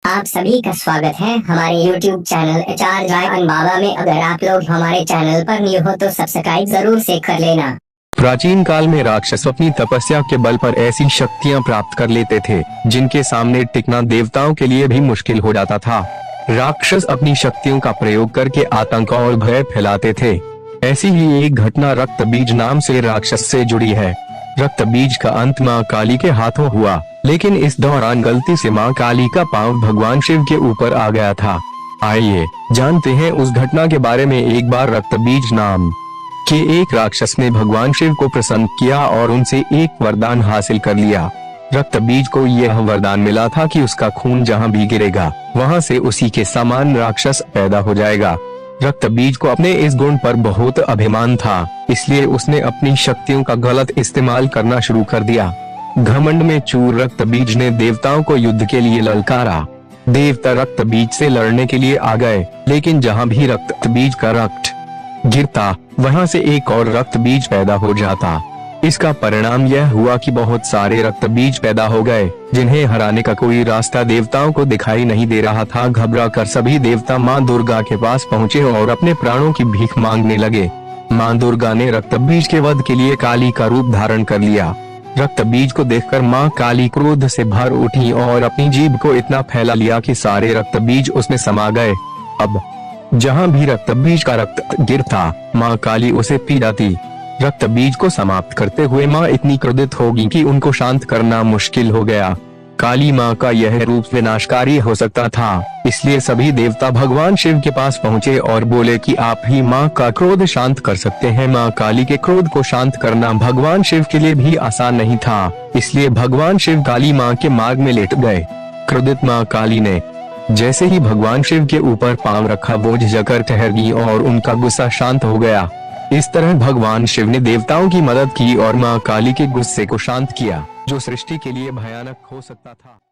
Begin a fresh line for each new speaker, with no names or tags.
आप सभी का स्वागत है हमारे YouTube चैनल एचआर ड्राइवन बाबा में। अगर आप लोग हमारे चैनल पर न्यू हो तो सब्सक्राइब जरूर से कर लेना।
प्राचीन काल में राक्षस अपनी तपस्या के बल पर ऐसी शक्तियां प्राप्त कर लेते थे जिनके सामने टिकना देवताओं के लिए भी मुश्किल हो जाता था। राक्षस अपनी शक्तियों का प्रयोग करके आतंक और भय फैलाते थे। ऐसी ही एक घटना रक्त बीज नाम से राक्षस से जुड़ी है। रक्त बीज का अंत मां काली के हाथों हुआ, लेकिन इस दौरान गलती से मां काली का पांव भगवान शिव के ऊपर आ गया था। आइए जानते हैं उस घटना के बारे में। एक बार रक्त बीज नाम के एक राक्षस ने भगवान शिव को प्रसन्न किया और उनसे एक वरदान हासिल कर लिया। रक्त बीज को यह वरदान मिला था कि उसका खून जहां भी गिरेगा वहां से उसी के समान राक्षस पैदा हो जाएगा। रक्त बीज को अपने इस गुण पर बहुत अभिमान था, इसलिए उसने अपनी शक्तियों का गलत इस्तेमाल करना शुरू कर दिया। घमंड में चूर रक्त बीज ने देवताओं को युद्ध के लिए ललकारा। देवता रक्त बीज से लड़ने के लिए आ गए, लेकिन जहां भी रक्त बीज का रक्त गिरता वहां से एक और रक्त बीज पैदा हो जाता। इसका परिणाम यह हुआ कि बहुत सारे रक्त बीज पैदा हो गए, जिन्हें हराने का कोई रास्ता देवताओं को दिखाई नहीं दे रहा था। घबरा कर सभी देवता मां दुर्गा के पास पहुँचे और अपने प्राणों की भीख मांगने लगे। मां दुर्गा ने रक्त बीज के वध के लिए काली का रूप धारण कर लिया। रक्त बीज को देखकर मां काली क्रोध से भर उठी और अपनी जीभ को इतना फैला लिया कि सारे रक्त बीज उसमें समा गए। अब जहां भी रक्त बीज का रक्त गिरता मां काली उसे पी जाती। रक्त बीज को समाप्त करते हुए मां इतनी क्रोधित होगी कि उनको शांत करना मुश्किल हो गया। काली मां का यह रूप विनाशकारी हो सकता था, इसलिए सभी देवता भगवान शिव के पास पहुँचे और बोले कि आप ही मां का क्रोध शांत कर सकते हैं। मां काली के क्रोध को शांत करना भगवान शिव के लिए भी आसान नहीं था, इसलिए भगवान शिव काली मां के मार्ग में लेट गए। क्रोधित मां काली ने जैसे ही भगवान शिव के ऊपर पांव रखा वो झिझकर ठहर गई और उनका गुस्सा शांत हो गया। इस तरह भगवान शिव ने देवताओं की मदद की और मां काली के गुस्से को शांत किया, जो सृष्टि के लिए भयानक हो सकता था।